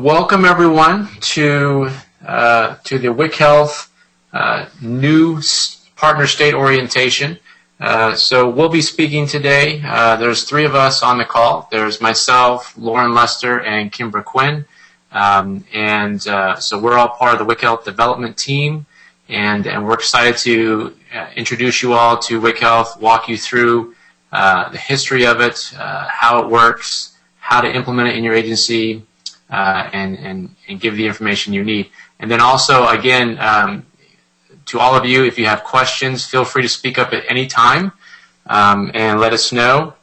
welcome everyone to the WIC Health new partner state orientation. So we'll be speaking today. There's 3 of us on the call. There's myself, Lauren Lester, and Kimbra Quinn. So we're all part of the WIC Health development team, and we're excited to introduce you all to WIC Health, walk you through the history of it, how it works, how to implement it in your agency, and give the information you need. And then also, again, to all of you, if you have questions, feel free to speak up at any time and let us know.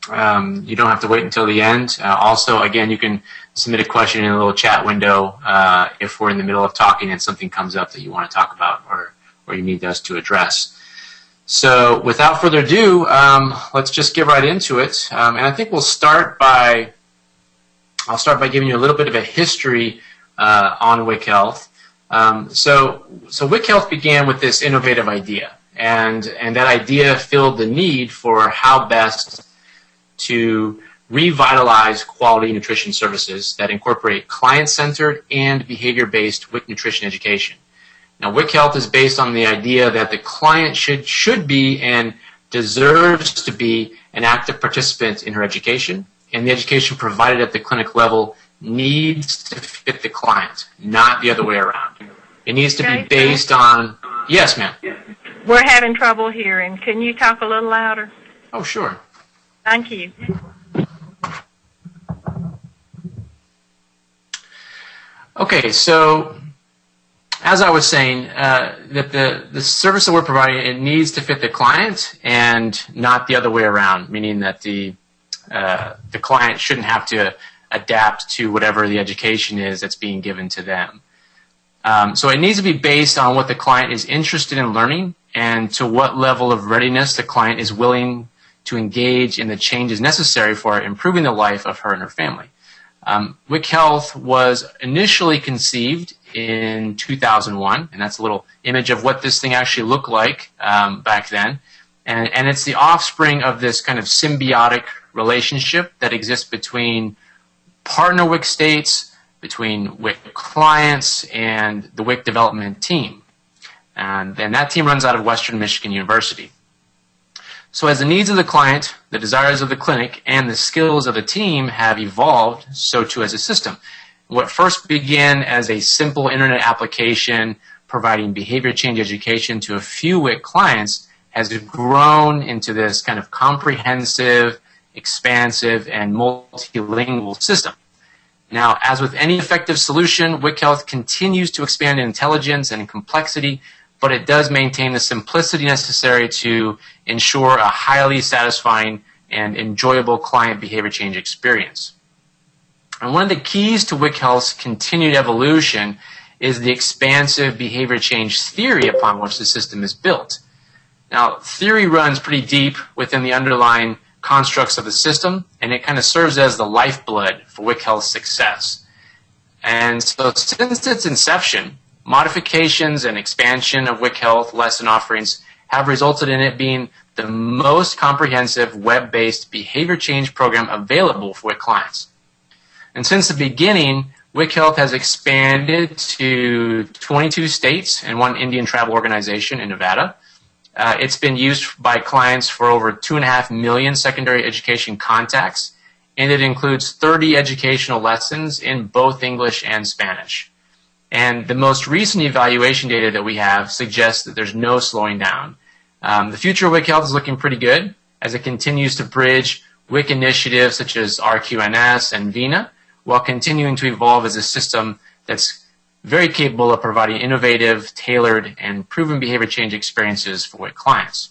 You don't have to wait until the end. Also, again, you can submit a question in a little chat window if we're in the middle of talking and something comes up that you want to talk about or you need us to address. So without further ado, let's just get right into it. And I think we'll start by, I'll start by giving you a little bit of a history on WIC Health. So WIC Health began with this innovative idea, and that idea filled the need for how best to revitalize quality nutrition services that incorporate client-centered and behavior-based WIC nutrition education. Now, WIC Health is based on the idea that the client should be and deserves to be an active participant in her education, and the education provided at the clinic level needs to fit the client, not the other way around. It needs to be based on... Yes, ma'am. We're having trouble hearing. Can you talk a little louder? Oh, sure. Thank you. Okay, so as I was saying, that the service that we're providing, it needs to fit the client and not the other way around, meaning that the client shouldn't have to adapt to whatever the education is that's being given to them. So it needs to be based on what the client is interested in learning and to what level of readiness the client is willing to engage in the changes necessary for improving the life of her and her family. WIC Health was initially conceived in 2001, and that's a little image of what this thing actually looked like back then. And it's the offspring of this kind of symbiotic relationship that exists between partner WIC states, between WIC clients, and the WIC development team. And that team runs out of Western Michigan University. So as the needs of the client, the desires of the clinic, and the skills of the team have evolved, so too has the system. What first began as a simple internet application providing behavior change education to a few WIC clients has grown into this kind of comprehensive, expansive, and multilingual system. Now, as with any effective solution, WIC Health continues to expand in intelligence and in complexity, but it does maintain the simplicity necessary to ensure a highly satisfying and enjoyable client behavior change experience. And one of the keys to WIC Health's continued evolution is the expansive behavior change theory upon which the system is built. Now, theory runs pretty deep within the underlying constructs of the system, and it kind of serves as the lifeblood for WIC Health's success. And so since its inception, modifications and expansion of WIC Health lesson offerings have resulted in it being the most comprehensive web-based behavior change program available for WIC clients. And since the beginning, WIC Health has expanded to 22 states and 1 Indian travel organization in Nevada. It's been used by clients for over 2.5 million secondary education contacts, and it includes 30 educational lessons in both English and Spanish. And the most recent evaluation data that we have suggests that there's no slowing down. The future of WIC Health is looking pretty good as it continues to bridge WIC initiatives such as RQNS and VINA, while continuing to evolve as a system that's very capable of providing innovative, tailored, and proven behavior change experiences for WIC clients.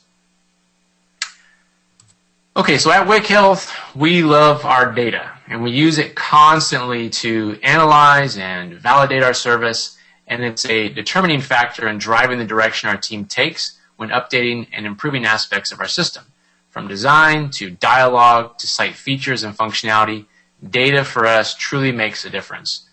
Okay, so at WIC Health, we love our data, and we use it constantly to analyze and validate our service, and it's a determining factor in driving the direction our team takes when updating and improving aspects of our system. From design to dialogue to site features and functionality, data for us truly makes a difference.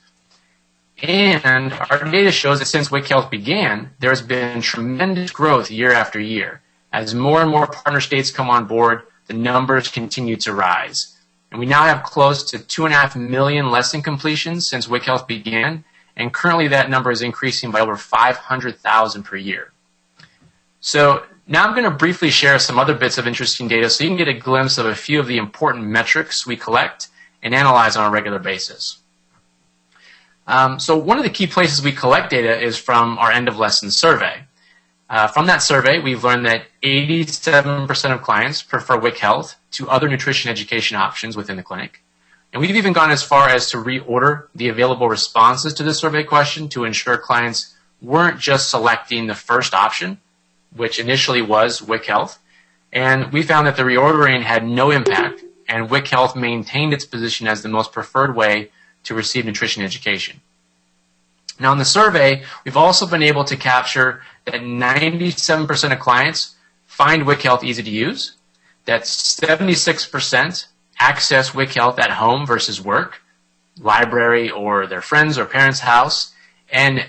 And our data shows that since WIC Health began, there has been tremendous growth year after year. As more and more partner states come on board, the numbers continue to rise. And we now have close to 2.5 million lesson completions since WIC Health began, and currently that number is increasing by over 500,000 per year. So now I'm going to briefly share some other bits of interesting data so you can get a glimpse of a few of the important metrics we collect and analyze on a regular basis. So one of the key places we collect data is from our end of lesson survey. From that survey, we've learned that 87% of clients prefer WIC Health to other nutrition education options within the clinic. And we've even gone as far as to reorder the available responses to the survey question to ensure clients weren't just selecting the first option, which initially was WIC Health. And we found that the reordering had no impact, and WIC Health maintained its position as the most preferred way to receive nutrition education. Now in the survey, we've also been able to capture that 97% of clients find WIC Health easy to use, that 76% access WIC Health at home versus work, library, or their friends or parents' house, and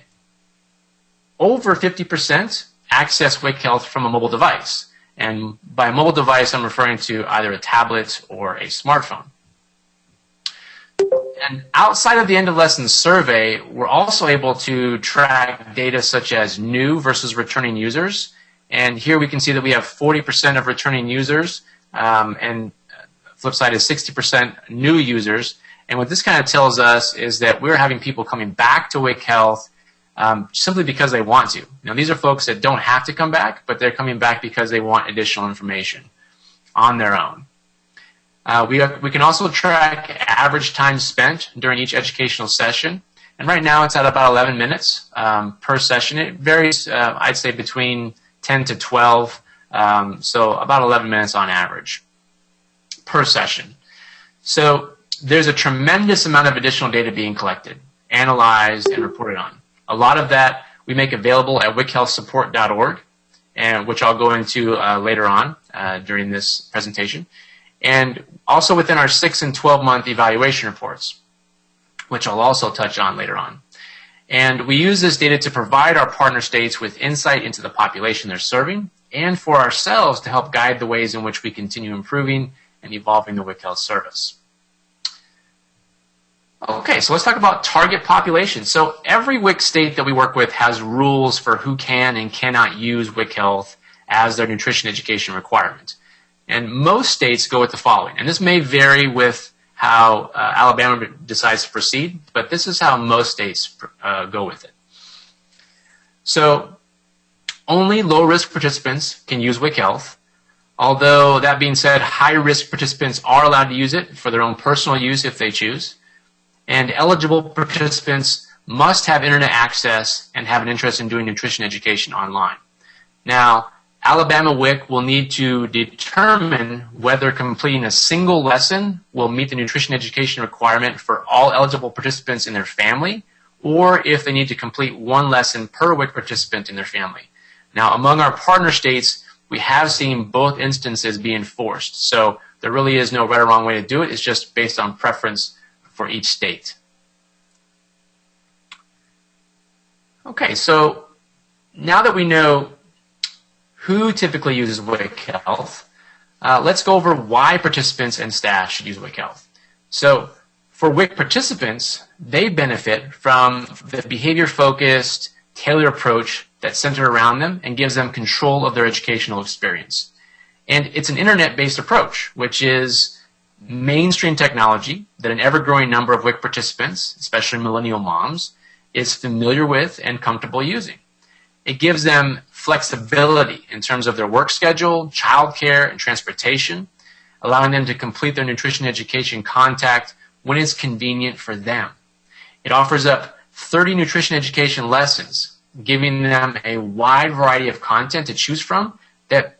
over 50% access WIC Health from a mobile device. And by a mobile device, I'm referring to either a tablet or a smartphone. And outside of the end of lesson survey, we're also able to track data such as new versus returning users. And here we can see that we have 40% of returning users, and flip side is 60% new users. And what this kind of tells us is that we're having people coming back to WIC Health simply because they want to. Now, these are folks that don't have to come back, but they're coming back because they want additional information on their own. We can also track average time spent during each educational session. And right now it's at about 11 minutes per session. It varies, I'd say, between 10 to 12, so about 11 minutes on average per session. So there's a tremendous amount of additional data being collected, analyzed, and reported on. A lot of that we make available at WIChealthsupport.org, and which I'll go into later on during this presentation. And also within our 6 and 12-month evaluation reports, which I'll also touch on later on. And we use this data to provide our partner states with insight into the population they're serving, and for ourselves to help guide the ways in which we continue improving and evolving the WIC Health service. Okay, so let's talk about target population. So every WIC state that we work with has rules for who can and cannot use WIC Health as their nutrition education requirement. And most states go with the following, and this may vary with how Alabama decides to proceed, but this is how most states go with it. So only low-risk participants can use WIC Health, although that being said, high-risk participants are allowed to use it for their own personal use if they choose. And eligible participants must have internet access and have an interest in doing nutrition education online. Now, Alabama WIC will need to determine whether completing a single lesson will meet the nutrition education requirement for all eligible participants in their family, or if they need to complete one lesson per WIC participant in their family. Now, among our partner states, we have seen both instances be enforced. So there really is no right or wrong way to do it. It's just based on preference for each state. Okay, so now that we know who typically uses WIC Health, let's go over why participants and staff should use WIC Health. So for WIC participants, they benefit from the behavior-focused, tailored approach that's centered around them and gives them control of their educational experience. And it's an internet-based approach, which is mainstream technology that an ever-growing number of WIC participants, especially millennial moms, is familiar with and comfortable using. It gives them flexibility in terms of their work schedule, childcare, and transportation, allowing them to complete their nutrition education contact when it's convenient for them. It offers up 30 nutrition education lessons, giving them a wide variety of content to choose from that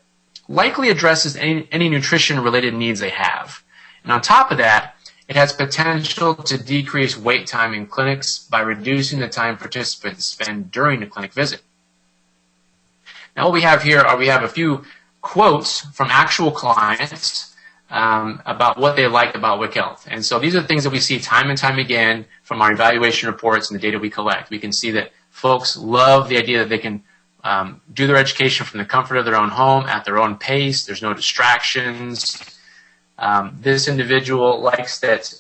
likely addresses any nutrition-related needs they have. And on top of that, it has potential to decrease wait time in clinics by reducing the time participants spend during the clinic visit. Now what we have here are we have a few quotes from actual clients about what they like about WIC Health. And so these are things that we see time and time again from our evaluation reports and the data we collect. We can see that folks love the idea that they can do their education from the comfort of their own home at their own pace. There's no distractions. This individual likes that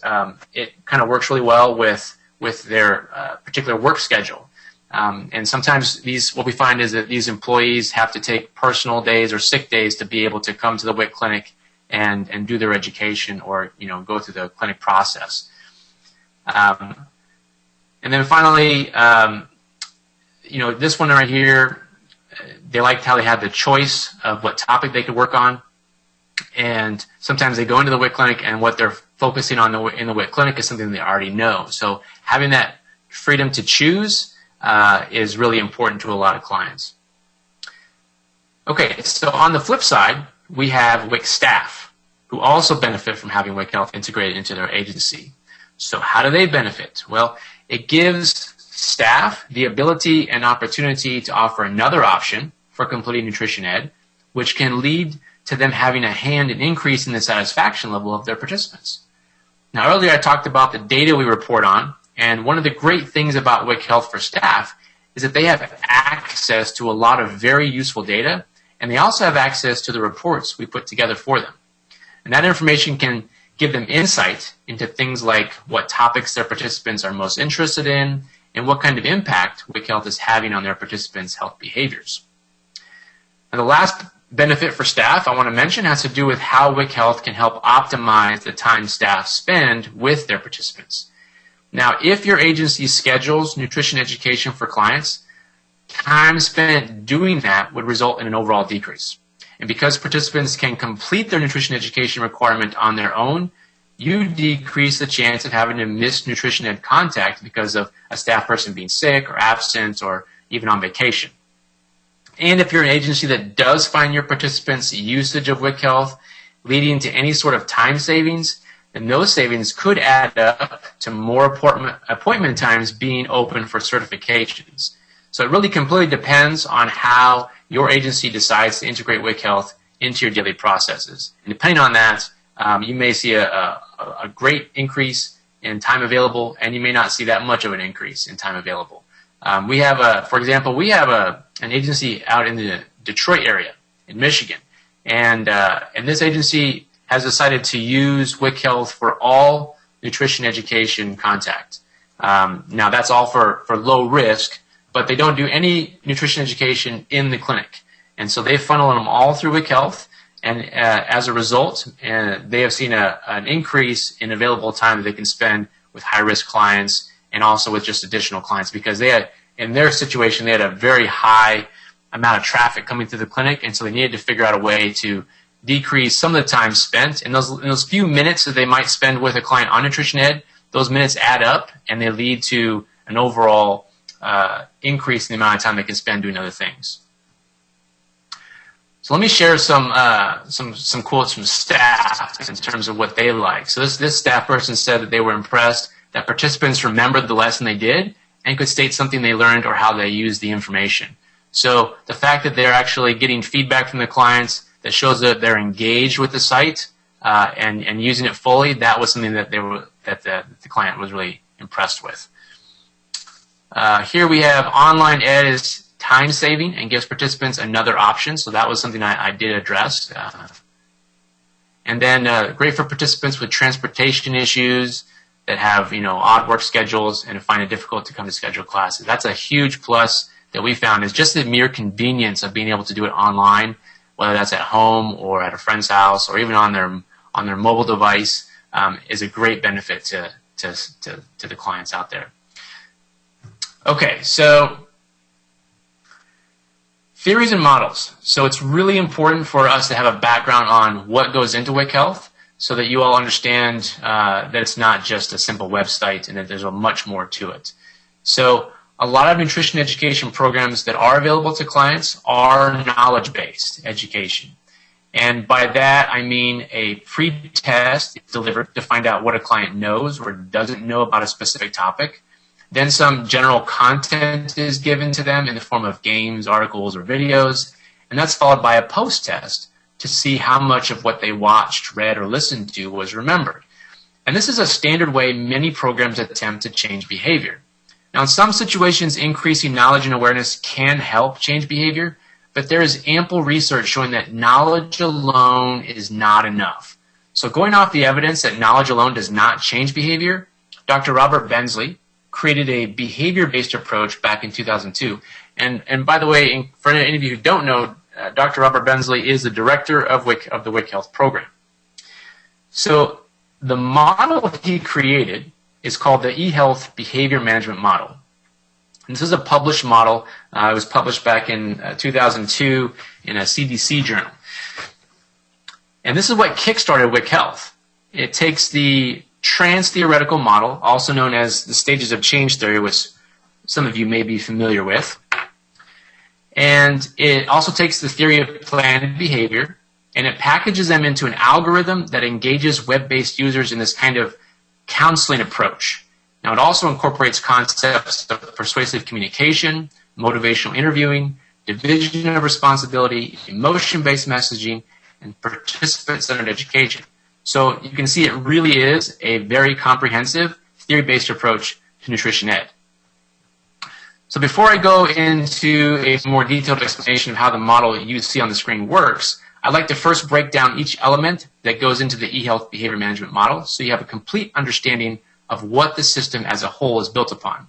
it kind of works really well with their particular work schedule. And sometimes what we find is that these employees have to take personal days or sick days to be able to come to the WIC clinic and do their education or go through the clinic process. And then finally, this one right here, they liked how they had the choice of what topic they could work on. And sometimes they go into the WIC clinic and what they're focusing on in the WIC clinic is something they already know. So having that freedom to choose is really important to a lot of clients. Okay, so on the flip side, we have WIC staff who also benefit from having WIC Health integrated into their agency. So how do they benefit? Well, it gives staff the ability and opportunity to offer another option for completing nutrition ed, which can lead to them having a hand in increasing the satisfaction level of their participants. Now, earlier I talked about the data we report on, and one of the great things about WIC Health for staff is that they have access to a lot of very useful data, and they also have access to the reports we put together for them. And that information can give them insight into things like what topics their participants are most interested in and what kind of impact WIC Health is having on their participants' health behaviors. And the last benefit for staff I want to mention has to do with how WIC Health can help optimize the time staff spend with their participants. Now, if your agency schedules nutrition education for clients, time spent doing that would result in an overall decrease. And because participants can complete their nutrition education requirement on their own, you decrease the chance of having to miss nutrition ed contact because of a staff person being sick or absent or even on vacation. And if you're an agency that does find your participants' usage of WIC Health leading to any sort of time savings, then those savings could add up to more appointment times being open for certifications. So it really completely depends on how your agency decides to integrate WIC Health into your daily processes. And depending on that, you may see a great increase in time available, and you may not see that much of an increase in time available. We have, for example, an agency out in the Detroit area in Michigan, and this agency has decided to use WIC Health for all nutrition education contact. Now that's all for low risk, but they don't do any nutrition education in the clinic, and so they funnel them all through WIC Health. And as a result, they have seen an increase in available time that they can spend with high-risk clients and also with just additional clients, because they had, in their situation, they had a very high amount of traffic coming through the clinic, and so they needed to figure out a way to decrease some of the time spent. In those few minutes that they might spend with a client on nutrition ed, those minutes add up, and they lead to an overall increase in the amount of time they can spend doing other things. So let me share some quotes from staff in terms of what they like. So this staff person said that they were impressed that participants remembered the lesson they did and could state something they learned or how they used the information. So the fact that they're actually getting feedback from the clients that shows that they're engaged with the site and using it fully, that was something that the client was really impressed with. Here we have online ed is time saving and gives participants another option. So that was something I did address. And then great for participants with transportation issues that have odd work schedules and find it difficult to come to scheduled classes. That's a huge plus that we found, is just the mere convenience of being able to do it online, whether that's at home or at a friend's house or even on their mobile device, is a great benefit to the clients out there. Okay, so theories and models. So it's really important for us to have a background on what goes into WIC Health so that you all understand that it's not just a simple website and that there's much more to it. So a lot of nutrition education programs that are available to clients are knowledge-based education. And by that, I mean a pre-test delivered to find out what a client knows or doesn't know about a specific topic. Then some general content is given to them in the form of games, articles, or videos. And that's followed by a post-test to see how much of what they watched, read, or listened to was remembered. And this is a standard way many programs attempt to change behavior. Now, in some situations, increasing knowledge and awareness can help change behavior, but there is ample research showing that knowledge alone is not enough. So going off the evidence that knowledge alone does not change behavior, Dr. Robert Bensley created a behavior-based approach back in 2002. And by the way, for any of you who don't know, Dr. Robert Bensley is the director of the WIC Health program. So the model he created is called the eHealth Behavior Management Model. And this is a published model. It was published back in 2002 in a CDC journal. And this is what kickstarted WIC Health. It takes the trans-theoretical model, also known as the stages of change theory, which some of you may be familiar with. And it also takes the theory of planned behavior, and it packages them into an algorithm that engages web-based users in this kind of counseling approach. Now, it also incorporates concepts of persuasive communication, motivational interviewing, division of responsibility, emotion-based messaging, and participant-centered education. So you can see it really is a very comprehensive, theory-based approach to nutrition ed. So before I go into a more detailed explanation of how the model you see on the screen works, I'd like to first break down each element that goes into the eHealth Behavior Management Model so you have a complete understanding of what the system as a whole is built upon.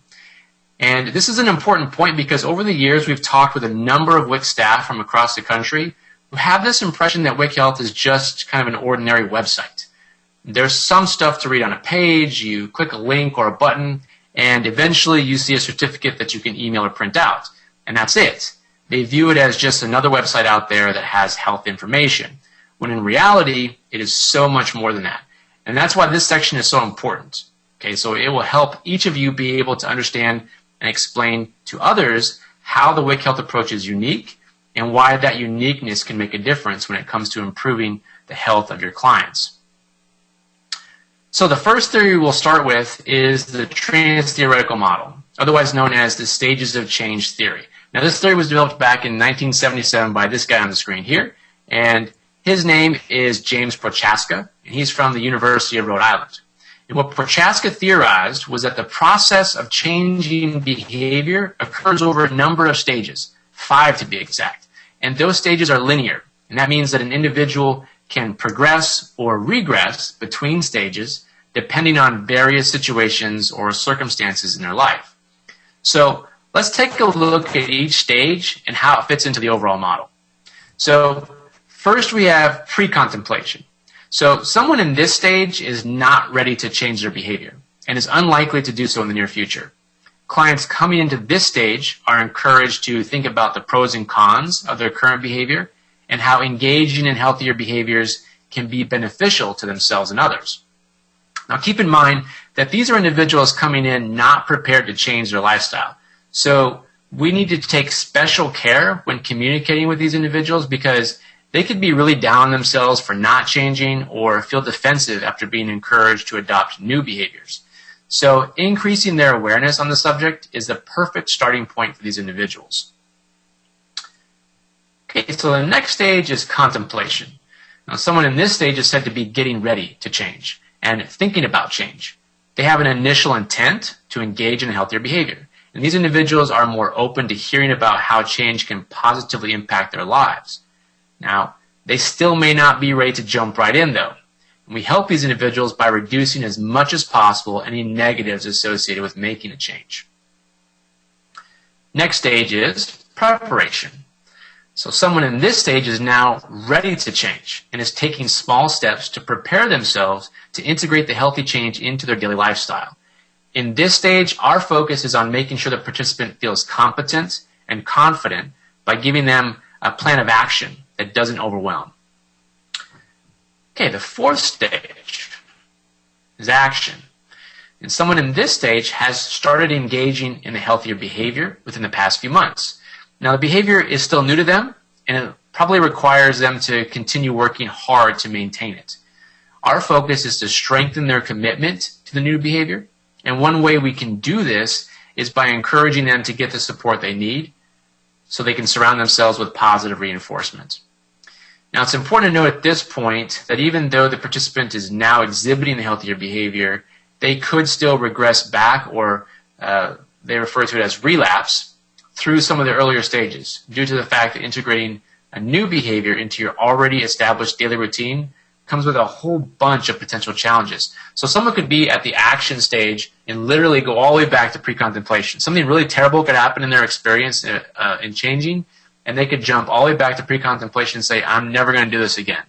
And this is an important point because over the years we've talked with a number of WIC staff from across the country who have this impression that WIC Health is just kind of an ordinary website. There's some stuff to read on a page, you click a link or a button, and eventually you see a certificate that you can email or print out. And that's it. They view it as just another website out there that has health information, when in reality, it is so much more than that. And that's why this section is so important. Okay, so it will help each of you be able to understand and explain to others how the WIC Health approach is unique and why that uniqueness can make a difference when it comes to improving the health of your clients. So the first theory we'll start with is the trans-theoretical model, otherwise known as the stages of change theory. Now this theory was developed back in 1977 by this guy on the screen here, and his name is James Prochaska, and he's from the University of Rhode Island. And what Prochaska theorized was that the process of changing behavior occurs over a number of stages, 5 to be exact, and those stages are linear, and that means that an individual can progress or regress between stages depending on various situations or circumstances in their life. So let's take a look at each stage and how it fits into the overall model. So first we have pre-contemplation. So someone in this stage is not ready to change their behavior and is unlikely to do so in the near future. Clients coming into this stage are encouraged to think about the pros and cons of their current behavior and how engaging in healthier behaviors can be beneficial to themselves and others. Now keep in mind that these are individuals coming in not prepared to change their lifestyle. So we need to take special care when communicating with these individuals because they could be really down on themselves for not changing or feel defensive after being encouraged to adopt new behaviors. So increasing their awareness on the subject is the perfect starting point for these individuals. Okay, so the next stage is contemplation. Now, someone in this stage is said to be getting ready to change and thinking about change. They have an initial intent to engage in healthier behavior. And these individuals are more open to hearing about how change can positively impact their lives. Now, they still may not be ready to jump right in, though. And we help these individuals by reducing as much as possible any negatives associated with making a change. Next stage is preparation. So someone in this stage is now ready to change and is taking small steps to prepare themselves to integrate the healthy change into their daily lifestyle. In this stage, our focus is on making sure the participant feels competent and confident by giving them a plan of action that doesn't overwhelm. Okay, the fourth stage is action. And someone in this stage has started engaging in a healthier behavior within the past few months. Now, the behavior is still new to them, and it probably requires them to continue working hard to maintain it. Our focus is to strengthen their commitment to the new behavior, and one way we can do this is by encouraging them to get the support they need so they can surround themselves with positive reinforcement. Now, it's important to note at this point that even though the participant is now exhibiting the healthier behavior, they could still regress back, or they refer to it as relapse, through some of the earlier stages due to the fact that integrating a new behavior into your already established daily routine comes with a whole bunch of potential challenges. So someone could be at the action stage and literally go all the way back to pre-contemplation. Something really terrible could happen in their experience in changing, and they could jump all the way back to pre-contemplation and say, I'm never going to do this again.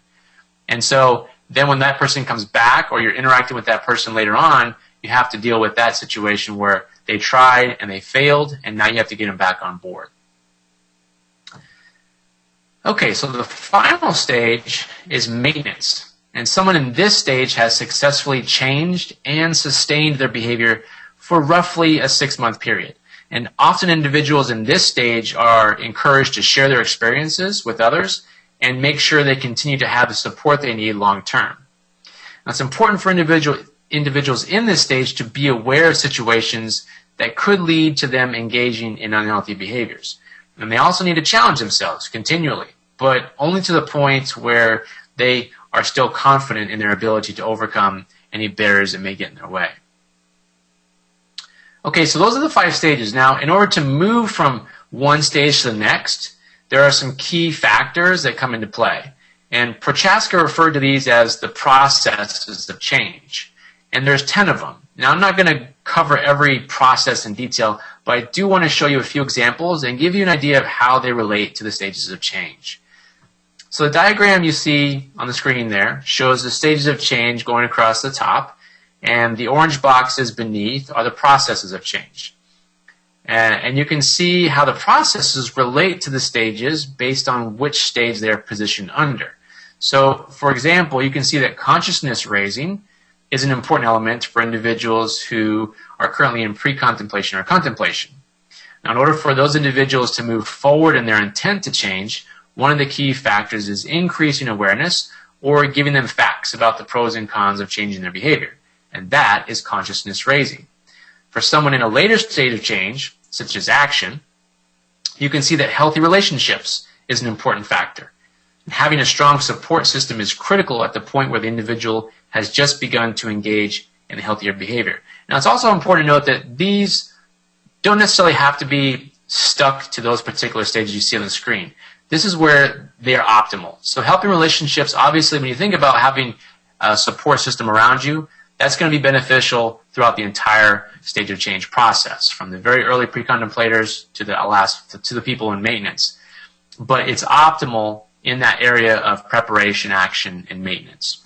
And so then when that person comes back, or you're interacting with that person later on, you have to deal with that situation where they tried and they failed, and now you have to get them back on board. Okay, so the final stage is maintenance. And someone in this stage has successfully changed and sustained their behavior for roughly a 6-month period. And often individuals in this stage are encouraged to share their experiences with others and make sure they continue to have the support they need long term. Now, it's important for individuals in this stage to be aware of situations that could lead to them engaging in unhealthy behaviors. And they also need to challenge themselves continually, but only to the point where they are still confident in their ability to overcome any barriers that may get in their way. Okay, so those are the 5 stages. Now, in order to move from one stage to the next, there are some key factors that come into play. And Prochaska referred to these as the processes of change. And there's 10 of them. Now, I'm not going to cover every process in detail, but I do want to show you a few examples and give you an idea of how they relate to the stages of change. So the diagram you see on the screen there shows the stages of change going across the top, and the orange boxes beneath are the processes of change. And you can see how the processes relate to the stages based on which stage they're positioned under. So, for example, you can see that consciousness raising is an important element for individuals who are currently in pre-contemplation or contemplation. Now, in order for those individuals to move forward in their intent to change, one of the key factors is increasing awareness or giving them facts about the pros and cons of changing their behavior. And that is consciousness raising. For someone in a later state of change, such as action, you can see that healthy relationships is an important factor. And having a strong support system is critical at the point where the individual has just begun to engage in healthier behavior. Now, it's also important to note that these don't necessarily have to be stuck to those particular stages you see on the screen. This is where they are optimal. So helping relationships, obviously, when you think about having a support system around you, that's going to be beneficial throughout the entire stage of change process, from the very early pre-contemplators to the people in maintenance. But it's optimal in that area of preparation, action, and maintenance.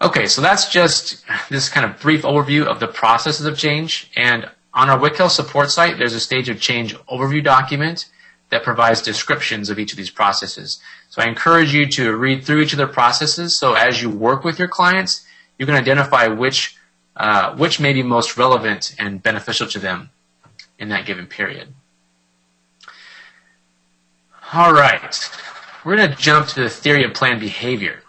Okay, so that's just this kind of brief overview of the processes of change. And on our WIC Health support site, there's a stage of change overview document that provides descriptions of each of these processes. So I encourage you to read through each of their processes, so as you work with your clients, you can identify which may be most relevant and beneficial to them in that given period. All right, we're going to jump to the theory of planned behavior.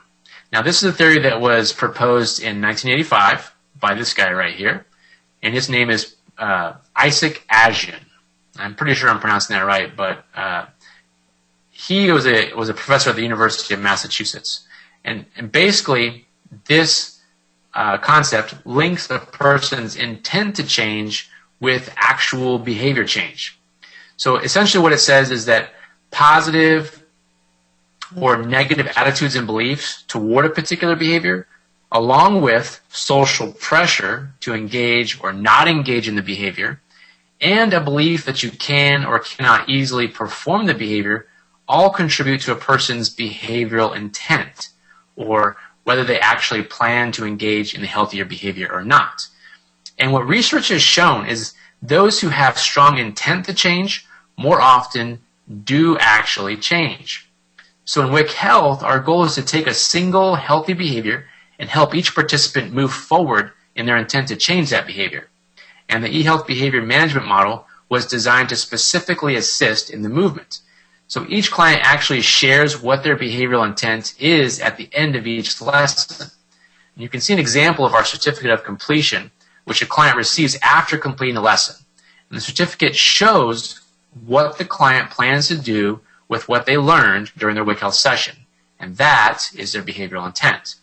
Now, this is a theory that was proposed in 1985 by this guy right here, and his name is Isaac Asian. I'm pretty sure I'm pronouncing that right, but he was a professor at the University of Massachusetts. And basically, this concept links a person's intent to change with actual behavior change. So essentially what it says is that positive or negative attitudes and beliefs toward a particular behavior, along with social pressure to engage or not engage in the behavior, and a belief that you can or cannot easily perform the behavior, all contribute to a person's behavioral intent, or whether they actually plan to engage in the healthier behavior or not. And what research has shown is those who have strong intent to change more often do actually change. So in WIC Health, our goal is to take a single healthy behavior and help each participant move forward in their intent to change that behavior. And the eHealth behavior management model was designed to specifically assist in the movement. So each client actually shares what their behavioral intent is at the end of each lesson. And you can see an example of our certificate of completion, which a client receives after completing a lesson. And the certificate shows what the client plans to do with what they learned during their WIC Health session. And that is their behavioral intent.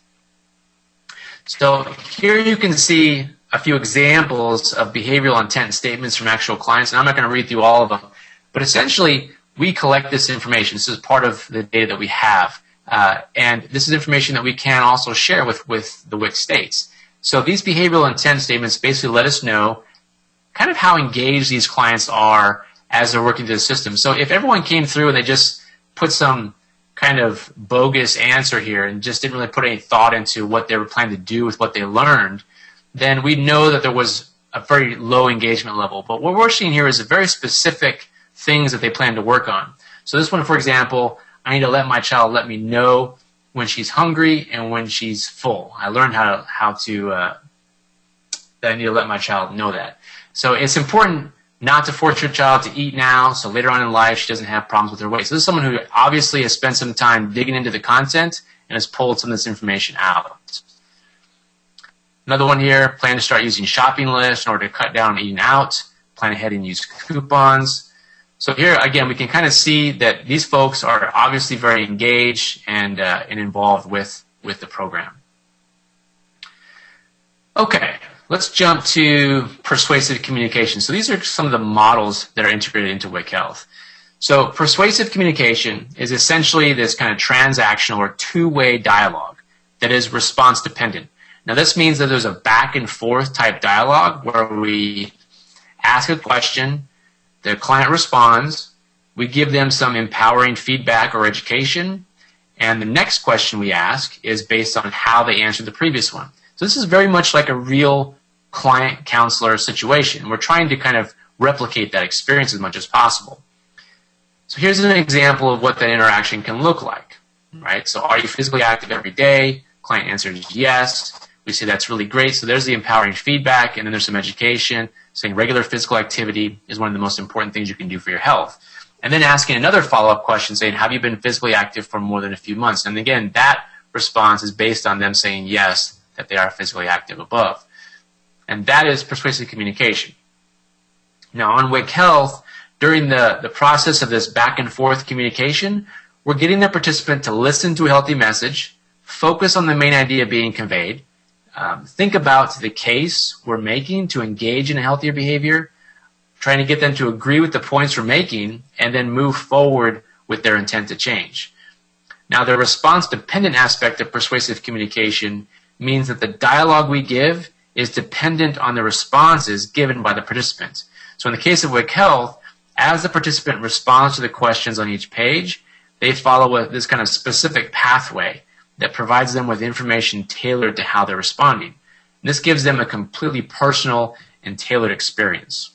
So here you can see a few examples of behavioral intent statements from actual clients, and I'm not going to read through all of them. But essentially, we collect this information. This is part of the data that we have And this is information that we can also share with the WIC states. So these behavioral intent statements basically let us know kind of how engaged these clients are as they're working through the system. So if everyone came through and they just put some kind of bogus answer here and just didn't really put any thought into what they were planning to do with what they learned, then we know that there was a very low engagement level. But what we're seeing here is very specific things that they plan to work on. So this one, for example, I need to let my child let me know when she's hungry and when she's full. I learned that I need to let my child know that. So it's important not to force your child to eat now, so later on in life she doesn't have problems with her weight. So this is someone who obviously has spent some time digging into the content and has pulled some of this information out. Another one here, plan to start using shopping lists in order to cut down on eating out, plan ahead and use coupons. So here, again, we can kind of see that these folks are obviously very engaged and involved with the program. Okay, let's jump to persuasive communication. So these are some of the models that are integrated into WIC Health. So persuasive communication is essentially this kind of transactional or two-way dialogue that is response dependent. Now this means that there's a back and forth type dialogue where we ask a question, the client responds, we give them some empowering feedback or education, and the next question we ask is based on how they answered the previous one. So this is very much like a real client counselor situation. We're trying to kind of replicate that experience as much as possible. So here's an example of what that interaction can look like, right? So are you physically active every day? Client answers yes. We say that's really great. So there's the empowering feedback, and then there's some education saying regular physical activity is one of the most important things you can do for your health. And then asking another follow-up question saying, have you been physically active for more than a few months? And again, that response is based on them saying yes, that they are physically active above. And that is persuasive communication. Now on WIC Health, during the process of this back and forth communication, we're getting the participant to listen to a healthy message, focus on the main idea being conveyed, think about the case we're making to engage in a healthier behavior, trying to get them to agree with the points we're making, and then move forward with their intent to change. Now, the response-dependent aspect of persuasive communication means that the dialogue we give is dependent on the responses given by the participants. So in the case of WIC Health, as the participant responds to the questions on each page, they follow this kind of specific pathway that provides them with information tailored to how they're responding. And this gives them a completely personal and tailored experience.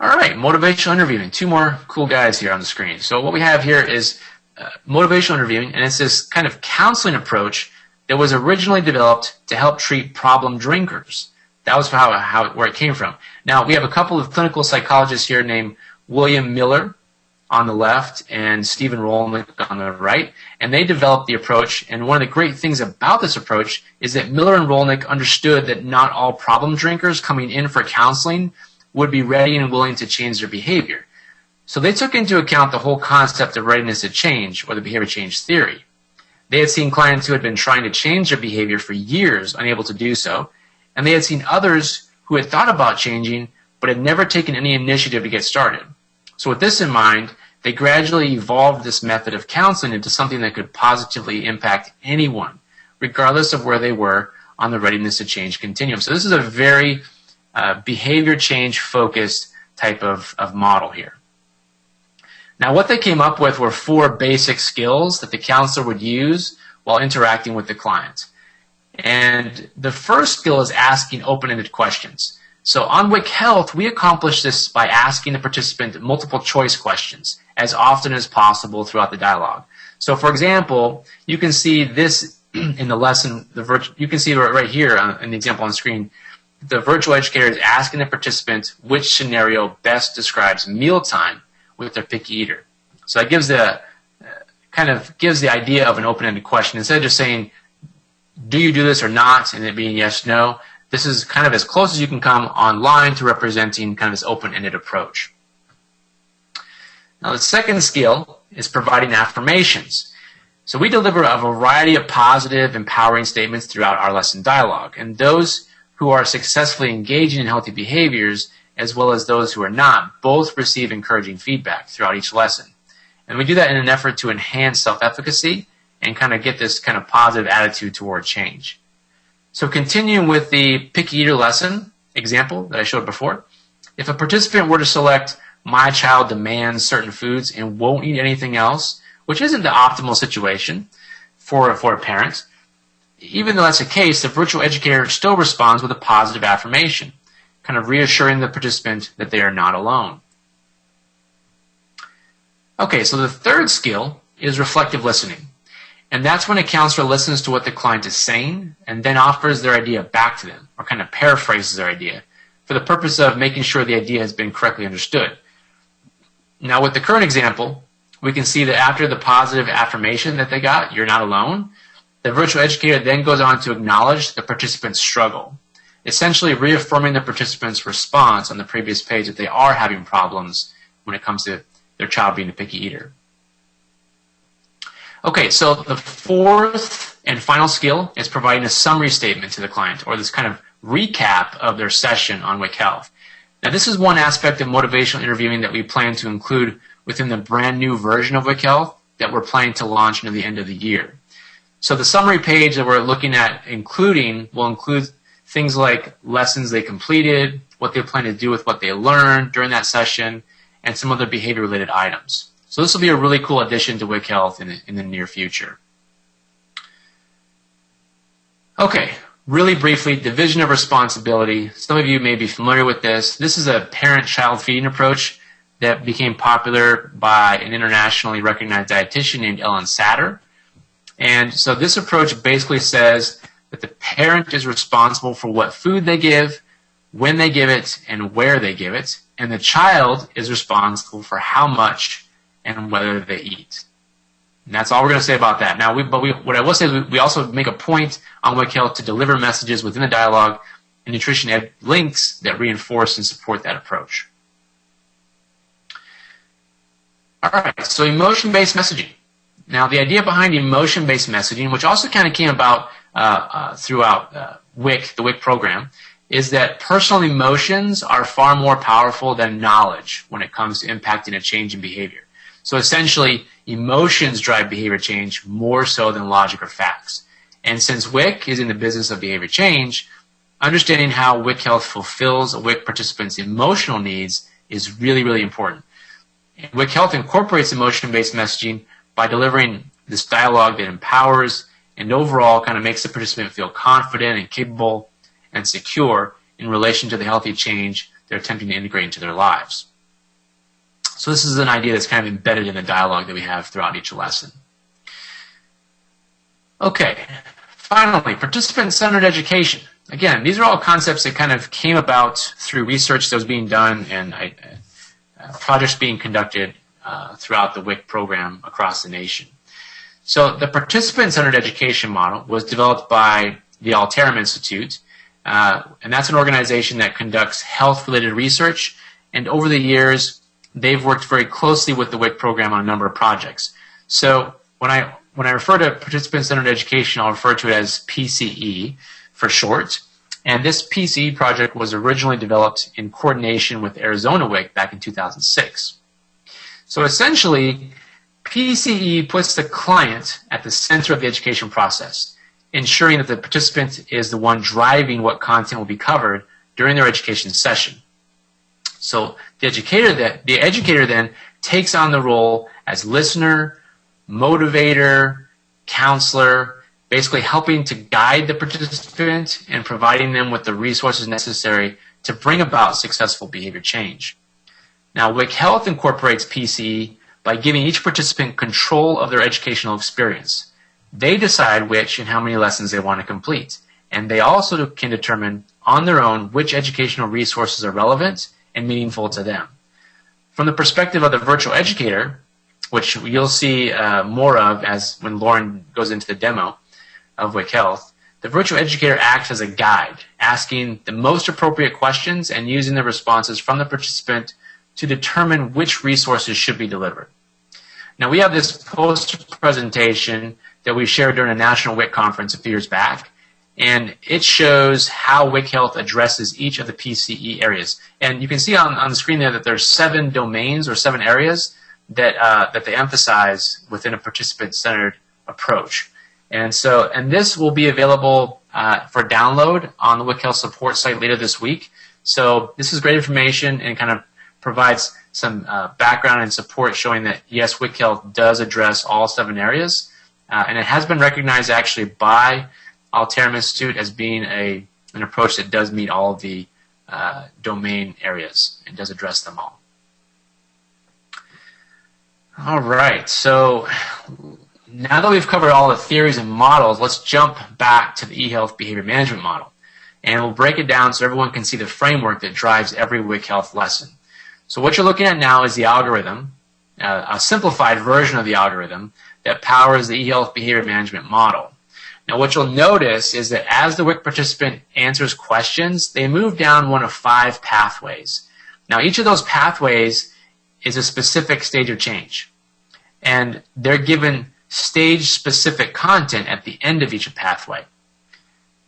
All right, motivational interviewing. Two more cool guys here on the screen. So what we have here is motivational interviewing, and it's this kind of counseling approach that was originally developed to help treat problem drinkers. That was where it came from. Now, we have a couple of clinical psychologists here named William Miller on the left and Stephen Rolnick on the right, and they developed the approach. And one of the great things about this approach is that Miller and Rolnick understood that not all problem drinkers coming in for counseling would be ready and willing to change their behavior. So they took into account the whole concept of readiness to change, or the behavior change theory. They had seen clients who had been trying to change their behavior for years, unable to do so, and they had seen others who had thought about changing but had never taken any initiative to get started. So with this in mind, they gradually evolved this method of counseling into something that could positively impact anyone, regardless of where they were on the readiness to change continuum. So this is a very behavior change focused type of model here. Now what they came up with were 4 basic skills that the counselor would use while interacting with the client. And the first skill is asking open-ended questions. So on WIC Health, we accomplish this by asking the participant multiple choice questions as often as possible throughout the dialogue. So for example, you can see this in the lesson, you can see right here in the example on the screen, the virtual educator is asking the participant which scenario best describes mealtime with their picky eater. So that gives the idea of an open-ended question. Instead of just saying, do you do this or not, and it being yes, no, this is kind of as close as you can come online to representing kind of this open-ended approach. Now the second skill is providing affirmations. So we deliver a variety of positive, empowering statements throughout our lesson dialogue, and those who are successfully engaging in healthy behaviors, as well as those who are not, both receive encouraging feedback throughout each lesson. And we do that in an effort to enhance self-efficacy and kind of get this kind of positive attitude toward change. So continuing with the picky eater lesson example that I showed before, if a participant were to select, my child demands certain foods and won't eat anything else, which isn't the optimal situation for a parent, even though that's the case, the virtual educator still responds with a positive affirmation, kind of reassuring the participant that they are not alone. Okay, so the third skill is reflective listening. And that's when a counselor listens to what the client is saying and then offers their idea back to them, or kind of paraphrases their idea, for the purpose of making sure the idea has been correctly understood. Now, with the current example, we can see that after the positive affirmation that they got, you're not alone, the virtual educator then goes on to acknowledge the participant's struggle, essentially reaffirming the participant's response on the previous page that they are having problems when it comes to their child being a picky eater. Okay, so the fourth and final skill is providing a summary statement to the client, or this kind of recap of their session on WIC Health. Now, this is one aspect of motivational interviewing that we plan to include within the brand new version of WIC Health that we're planning to launch near the end of the year. So the summary page that we're looking at will include things like lessons they completed, what they plan to do with what they learned during that session, and some other behavior-related items. So this will be a really cool addition to WIC Health in the near future. Okay, really briefly, division of responsibility. Some of you may be familiar with this. This is a parent-child feeding approach that became popular by an internationally recognized dietitian named Ellen Satter. And so this approach basically says that the parent is responsible for what food they give, when they give it, and where they give it, and the child is responsible for how much and whether they eat. And that's all we're going to say about that. Now, what I will say is we also make a point on WIC Health to deliver messages within the dialogue and nutrition ed links that reinforce and support that approach. All right, so emotion-based messaging. Now, the idea behind emotion-based messaging, which also kind of came about throughout WIC, the WIC program, is that personal emotions are far more powerful than knowledge when it comes to impacting a change in behavior. So essentially, emotions drive behavior change more so than logic or facts. And since WIC is in the business of behavior change, understanding how WIC Health fulfills a WIC participant's emotional needs is really, really important. And WIC Health incorporates emotion-based messaging by delivering this dialogue that empowers and overall kind of makes the participant feel confident and capable and secure in relation to the healthy change they're attempting to integrate into their lives. So this is an idea that's kind of embedded in the dialogue that we have throughout each lesson. Okay, finally, participant-centered education. Again, these are all concepts that kind of came about through research that was being done and projects being conducted throughout the WIC program across the nation. So the participant-centered education model was developed by the Alterum Institute, and that's an organization that conducts health-related research, and over the years, they've worked very closely with the WIC program on a number of projects. So when I refer to participant-centered education, I'll refer to it as PCE for short. And this PCE project was originally developed in coordination with Arizona WIC back in 2006. So essentially, PCE puts the client at the center of the education process, ensuring that the participant is the one driving what content will be covered during their education session. So the educator then takes on the role as listener, motivator, counselor, basically helping to guide the participant and providing them with the resources necessary to bring about successful behavior change. Now, WIC Health incorporates PCE by giving each participant control of their educational experience. They decide which and how many lessons they want to complete, and they also can determine on their own which educational resources are relevant and meaningful to them. From the perspective of the virtual educator, which you'll see more of when Lauren goes into the demo of WIC Health, the virtual educator acts as a guide, asking the most appropriate questions and using the responses from the participant to determine which resources should be delivered. Now, we have this poster presentation that we shared during a national WIC conference a few years back, and it shows how WIC Health addresses each of the PCE areas. And you can see on the screen there that there's 7 domains or 7 areas that they emphasize within a participant-centered approach. And this will be available for download on the WIC Health support site later this week. So this is great information and kind of provides some background and support showing that, yes, WIC Health does address all 7 areas. And it has been recognized actually by Alterum Institute as being an approach that does meet all of the domain areas and does address them all. All right, so now that we've covered all the theories and models, let's jump back to the eHealth behavior management model. And we'll break it down so everyone can see the framework that drives every WIC Health lesson. So what you're looking at now is the algorithm, a simplified version of the algorithm that powers the eHealth behavior management model. Now what you'll notice is that as the WIC participant answers questions, they move down one of 5 pathways. Now each of those pathways is a specific stage of change. And they're given stage-specific content at the end of each pathway.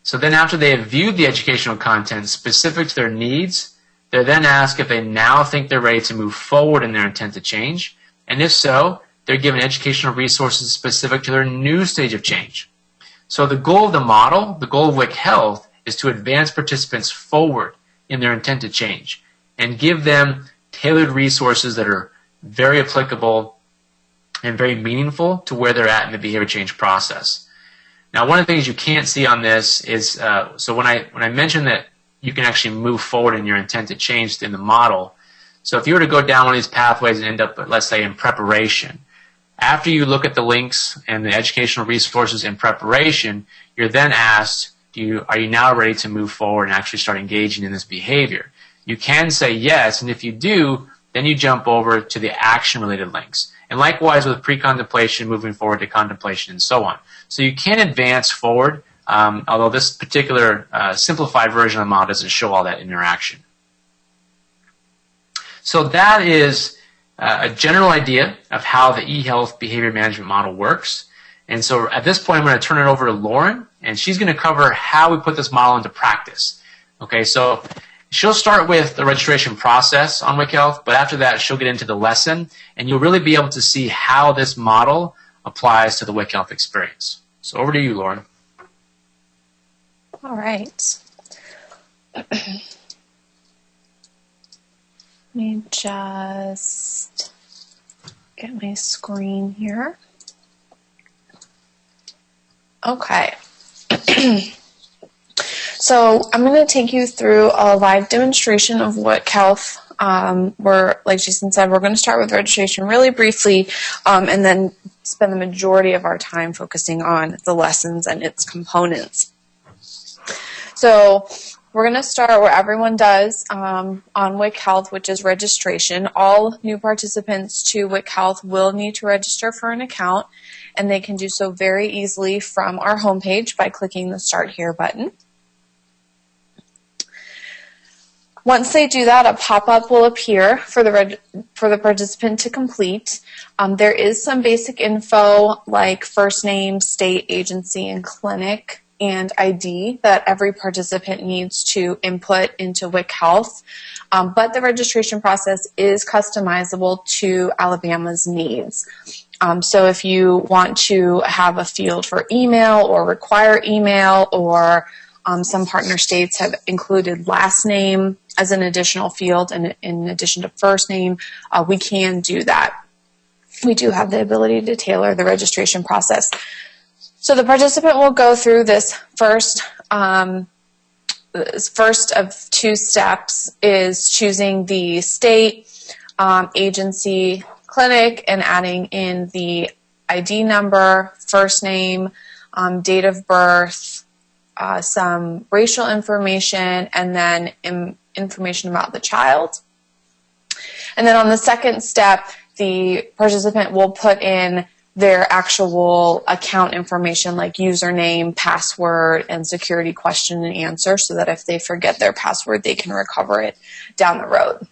So then after they have viewed the educational content specific to their needs, they're then asked if they now think they're ready to move forward in their intent to change. And if so, they're given educational resources specific to their new stage of change. So the goal of the model, the goal of WIC Health, is to advance participants forward in their intent to change and give them tailored resources that are very applicable and very meaningful to where they're at in the behavior change process. Now, one of the things you can't see on this is, so when I mentioned that you can actually move forward in your intent to change in the model, so if you were to go down one of these pathways and end up, let's say, in preparation, after you look at the links and the educational resources in preparation, you're then asked, are you now ready to move forward and actually start engaging in this behavior? You can say yes, and if you do, then you jump over to the action-related links. And likewise with pre-contemplation, moving forward to contemplation, and so on. So you can advance forward, although this particular simplified version of the model doesn't show all that interaction. So that is a general idea of how the eHealth behavior management model works. And so at this point, I'm going to turn it over to Lauren, and she's going to cover how we put this model into practice. Okay, so she'll start with the registration process on WIC Health, but after that, she'll get into the lesson, and you'll really be able to see how this model applies to the WIC Health experience. So over to you, Lauren. All right. Let me just get my screen here. Okay. So I'm going to take you through a live demonstration of WIC Health. Like Jason said, we're going to start with registration really briefly and then spend the majority of our time focusing on the lessons and its components. So we're going to start where everyone does on WIC Health, which is registration. All new participants to WIC Health will need to register for an account, and they can do so very easily from our homepage by clicking the Start Here button. Once they do that, a pop-up will appear for the participant to complete. There is some basic info like first name, state, agency, and clinic, and ID that every participant needs to input into WIC Health. But the registration process is customizable to Alabama's needs. So if you want to have a field for email or require email, or some partner states have included last name as an additional field and in addition to first name, we can do that. We do have the ability to tailor the registration process. So the participant will go through this first of 2 steps is choosing the state, agency, clinic, and adding in the ID number, first name, date of birth, some racial information, and then information about the child. And then on the second step, the participant will put in their actual account information like username, password, and security question and answer, so that if they forget their password, they can recover it down the road.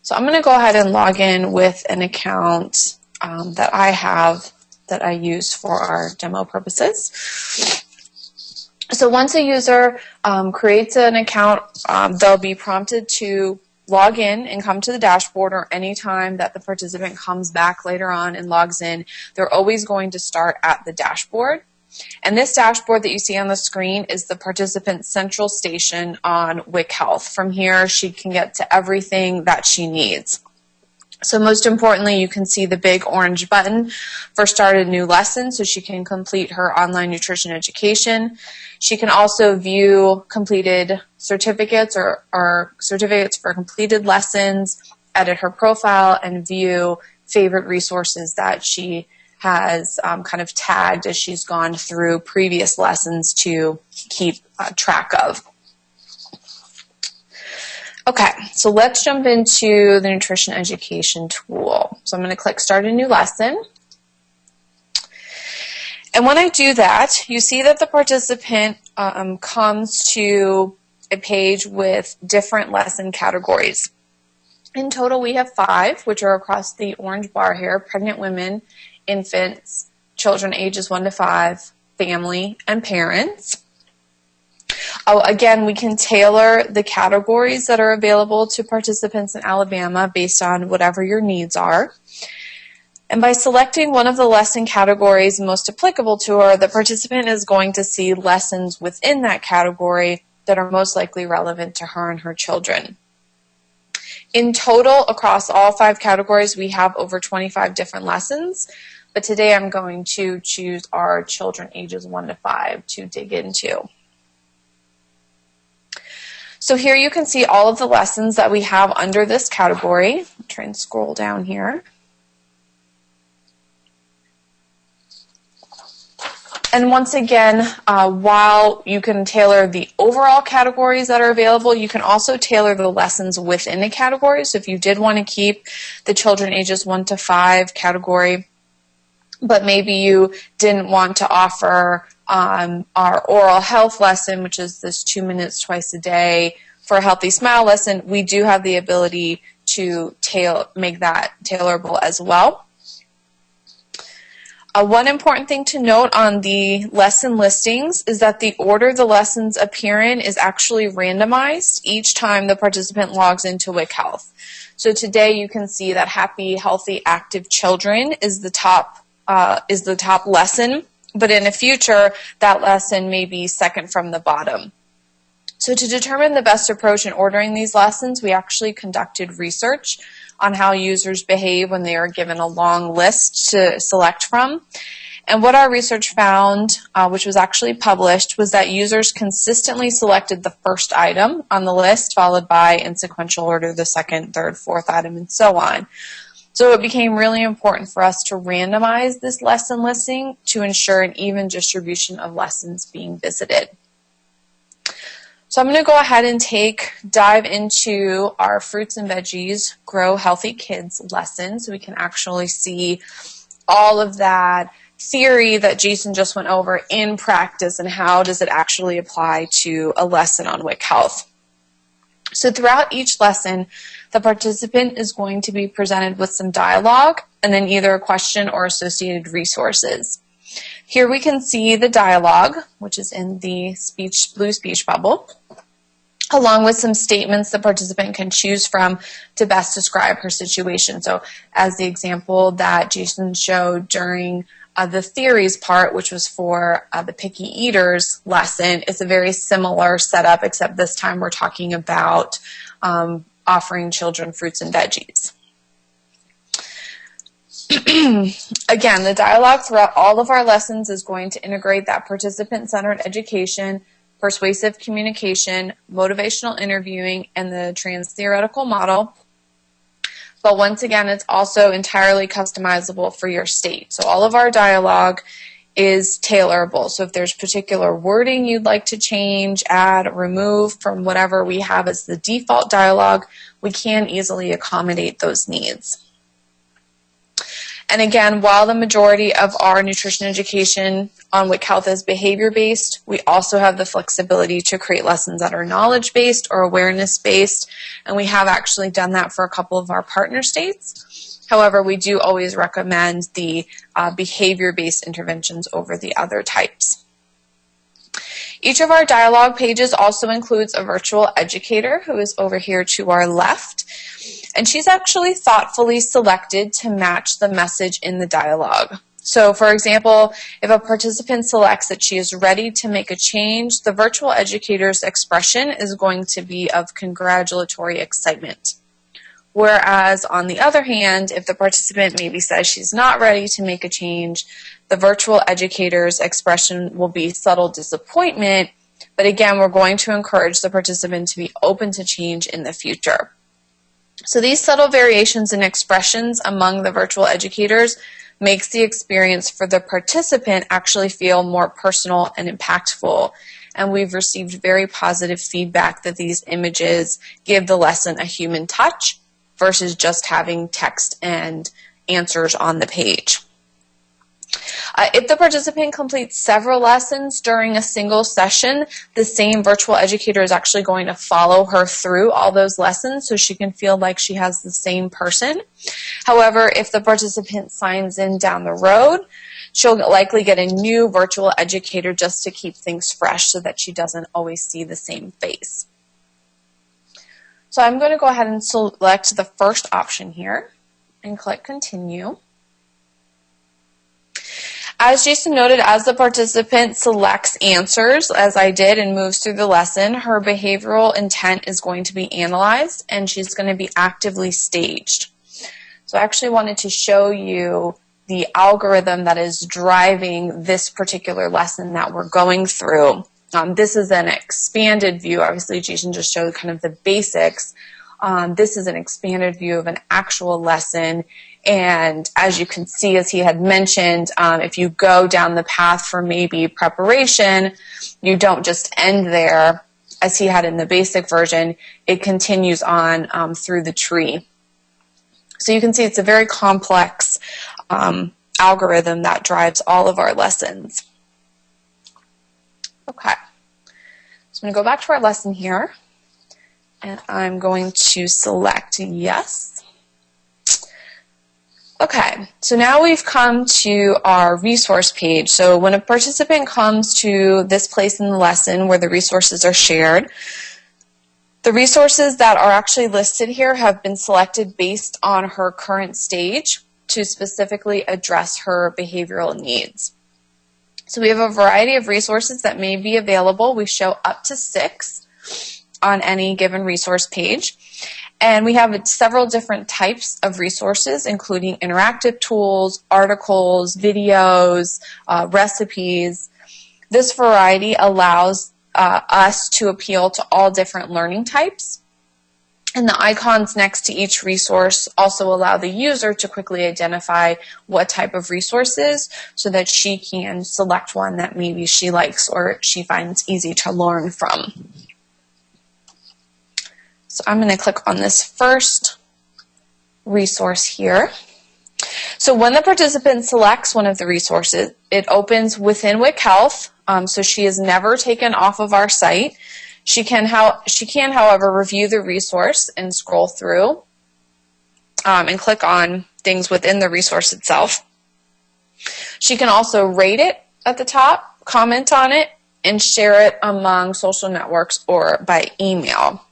So I'm going to go ahead and log in with an account that I have that I use for our demo purposes. So once a user creates an account, they'll be prompted to log in and come to the dashboard, or any time that the participant comes back later on and logs in, they're always going to start at the dashboard. And this dashboard that you see on the screen is the participant's central station on WIC Health. From here, she can get to everything that she needs. So most importantly, you can see the big orange button for start a new lesson, so she can complete her online nutrition education. She can also view completed certificates or certificates for completed lessons, edit her profile, and view favorite resources that she has kind of tagged as she's gone through previous lessons to keep track of. Okay, so let's jump into the nutrition education tool. So I'm going to click Start a New Lesson. And when I do that, you see that the participant comes to a page with different lesson categories. In total, we have 5, which are across the orange bar here: pregnant women, infants, children ages 1 to 5, family, and parents. Again, we can tailor the categories that are available to participants in Alabama based on whatever your needs are. And by selecting one of the lesson categories most applicable to her, the participant is going to see lessons within that category that are most likely relevant to her and her children. In total, across all 5 categories, we have over 25 different lessons, but today I'm going to choose our children ages 1 to 5 to dig into. So here you can see all of the lessons that we have under this category. I'll try and scroll down here. And once again, while you can tailor the overall categories that are available, you can also tailor the lessons within the category. So if you did want to keep the children ages 1 to 5 category, but maybe you didn't want to offer our oral health lesson, which is this 2 minutes twice a day for a healthy smile lesson, we do have the ability to make that tailorable as well. One important thing to note on the lesson listings is that the order the lessons appear in is actually randomized each time the participant logs into WIC Health. So today you can see that Happy, Healthy, Active Children is the top lesson, but in the future that lesson may be second from the bottom. So to determine the best approach in ordering these lessons, we actually conducted research on how users behave when they are given a long list to select from. And what our research found, which was actually published, was that users consistently selected the first item on the list, followed by, in sequential order, the second, third, fourth item, and so on. So it became really important for us to randomize this lesson listing to ensure an even distribution of lessons being visited. So I'm going to go ahead and dive into our Fruits and Veggies Grow Healthy Kids lesson so we can actually see all of that theory that Jason just went over in practice and how does it actually apply to a lesson on WIC Health. So throughout each lesson, the participant is going to be presented with some dialogue and then either a question or associated resources. Here we can see the dialogue, which is in the blue speech bubble, along with some statements the participant can choose from to best describe her situation. So as the example that Jason showed during the theories part, which was for the picky eaters lesson, it's a very similar setup, except this time we're talking about offering children fruits and veggies. Again, the dialogue throughout all of our lessons is going to integrate that participant-centered education, persuasive communication, motivational interviewing, and the trans-theoretical model. But once again, it's also entirely customizable for your state. So all of our dialogue is tailorable. So if there's particular wording you'd like to change, add, remove from whatever we have as the default dialogue, we can easily accommodate those needs. And again, while the majority of our nutrition education on WIC Health is behavior-based, we also have the flexibility to create lessons that are knowledge-based or awareness-based, and we have actually done that for a couple of our partner states. However, we do always recommend the behavior-based interventions over the other types. Each of our dialogue pages also includes a virtual educator who is over here to our left, and she's actually thoughtfully selected to match the message in the dialogue. So, for example, if a participant selects that she is ready to make a change, the virtual educator's expression is going to be of congratulatory excitement. Whereas, on the other hand, if the participant maybe says she's not ready to make a change, the virtual educator's expression will be subtle disappointment, but again, we're going to encourage the participant to be open to change in the future. So these subtle variations in expressions among the virtual educators makes the experience for the participant actually feel more personal and impactful. And we've received very positive feedback that these images give the lesson a human touch versus just having text and answers on the page. If the participant completes several lessons during a single session, the same virtual educator is actually going to follow her through all those lessons so she can feel like she has the same person. However, if the participant signs in down the road, she'll likely get a new virtual educator just to keep things fresh so that she doesn't always see the same face. So I'm going to go ahead and select the first option here and click Continue. As Jason noted, as the participant selects answers, as I did, and moves through the lesson, her behavioral intent is going to be analyzed and she's going to be actively staged. So I actually wanted to show you the algorithm that is driving this particular lesson that we're going through. This is an expanded view. Obviously, Jason just showed kind of the basics. This is an expanded view of an actual lesson. And as you can see, as he had mentioned, if you go down the path for maybe preparation, you don't just end there, as he had in the basic version. It continues on through the tree. So you can see it's a very complex algorithm that drives all of our lessons. Okay, so I'm going to go back to our lesson here, and I'm going to select yes. Okay, so now we've come to our resource page. So when a participant comes to this place in the lesson where the resources are shared, the resources that are actually listed here have been selected based on her current stage to specifically address her behavioral needs. So we have a variety of resources that may be available. We show up to 6 on any given resource page. And we have several different types of resources, including interactive tools, articles, videos, recipes. This variety allows us to appeal to all different learning types. And the icons next to each resource also allow the user to quickly identify what type of resource is so that she can select one that maybe she likes or she finds easy to learn from. So I'm going to click on this first resource here. So when the participant selects one of the resources, it opens within WIC Health, so she is never taken off of our site. She can, however, review the resource and scroll through and click on things within the resource itself. She can also rate it at the top, comment on it, and share it among social networks or by email.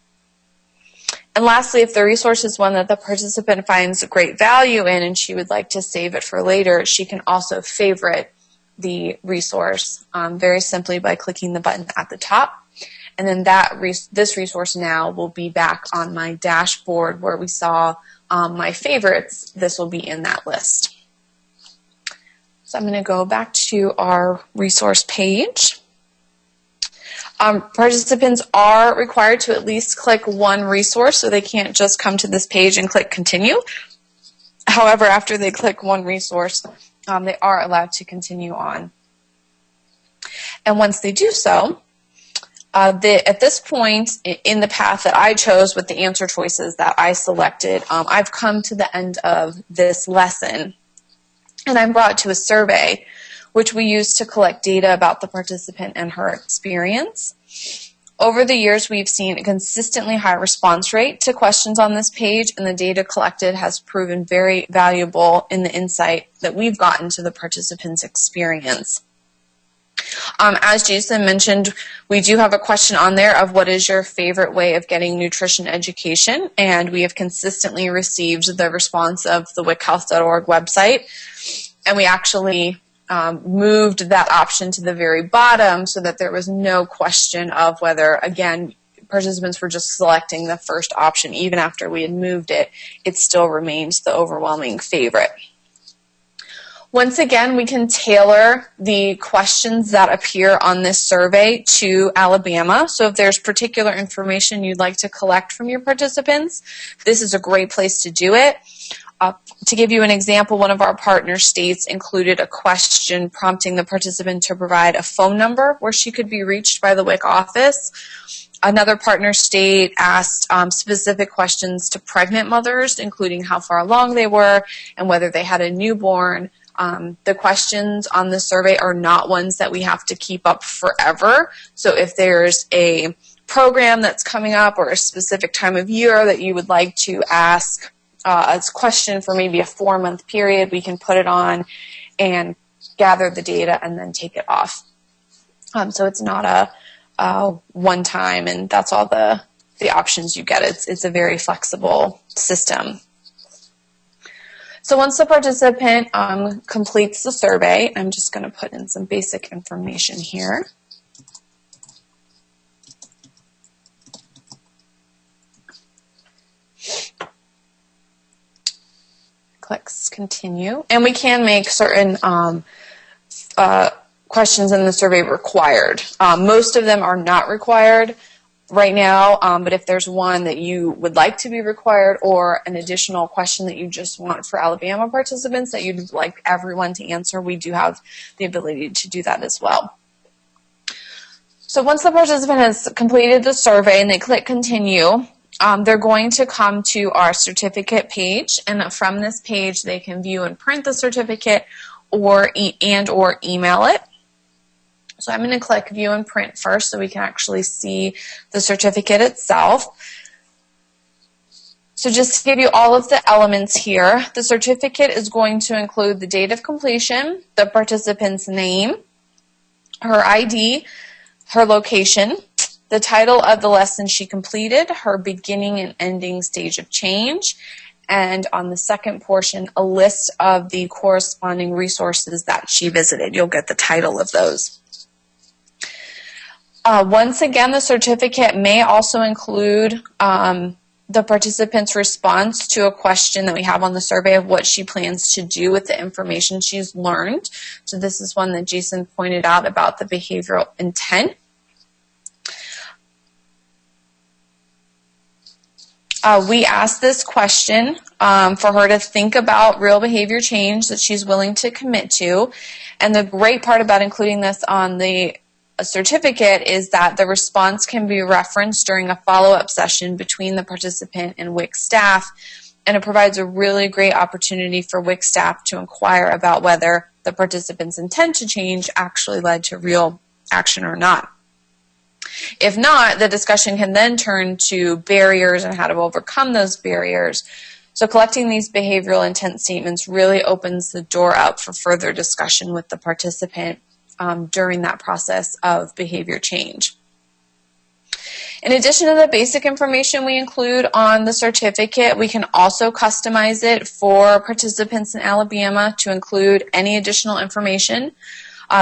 And lastly, if the resource is one that the participant finds great value in and she would like to save it for later, she can also favorite the resource very simply by clicking the button at the top. And then this resource now will be back on my dashboard where we saw my favorites. This will be in that list. So I'm going to go back to our resource page. Participants are required to at least click one resource, so they can't just come to this page and click continue. However, after they click one resource, they are allowed to continue on. And once they do so, at this point in the path that I chose with the answer choices that I selected, I've come to the end of this lesson, and I'm brought to a survey which we use to collect data about the participant and her experience. Over the years, we've seen a consistently high response rate to questions on this page, and the data collected has proven very valuable in the insight that we've gotten to the participant's experience. As Jason mentioned, we do have a question on there of what is your favorite way of getting nutrition education, and we have consistently received the response of the WIChealthorg website, and we actually moved that option to the very bottom so that there was no question of whether, again, participants were just selecting the first option. Even after we had moved it, it still remains the overwhelming favorite. Once again, we can tailor the questions that appear on this survey to Alabama. So if there's particular information you'd like to collect from your participants, this is a great place to do it. To give you an example, one of our partner states included a question prompting the participant to provide a phone number where she could be reached by the WIC office. Another partner state asked specific questions to pregnant mothers, including how far along they were and whether they had a newborn. The questions on the survey are not ones that we have to keep up forever. So if there's a program that's coming up or a specific time of year that you would like to ask a question for maybe a 4-month period, we can put it on and gather the data and then take it off. So it's not a one time and that's all the options you get. It's a very flexible system. So once the participant completes the survey, I'm just going to put in some basic information here. Clicks continue. And we can make certain questions in the survey required. Most of them are not required right now, but if there's one that you would like to be required or an additional question that you just want for Alabama participants that you'd like everyone to answer, we do have the ability to do that as well. So once the participant has completed the survey and they click continue, they're going to come to our certificate page, and from this page they can view and print the certificate or email it. So I'm going to click view and print first so we can actually see the certificate itself. So just to give you all of the elements here, the certificate is going to include the date of completion, the participant's name, her ID, her location, the title of the lesson she completed, her beginning and ending stage of change, and on the second portion, a list of the corresponding resources that she visited. You'll get the title of those. Once again, the certificate may also include the participant's response to a question that we have on the survey of what she plans to do with the information she's learned. So this is one that Jason pointed out about the behavioral intent. We asked this question for her to think about real behavior change that she's willing to commit to. And the great part about including this on the certificate is that the response can be referenced during a follow-up session between the participant and WIC staff, and it provides a really great opportunity for WIC staff to inquire about whether the participant's intent to change actually led to real action or not. If not, the discussion can then turn to barriers and how to overcome those barriers. So collecting these behavioral intent statements really opens the door up for further discussion with the participant during that process of behavior change. In addition to the basic information we include on the certificate, we can also customize it for participants in Alabama to include any additional information.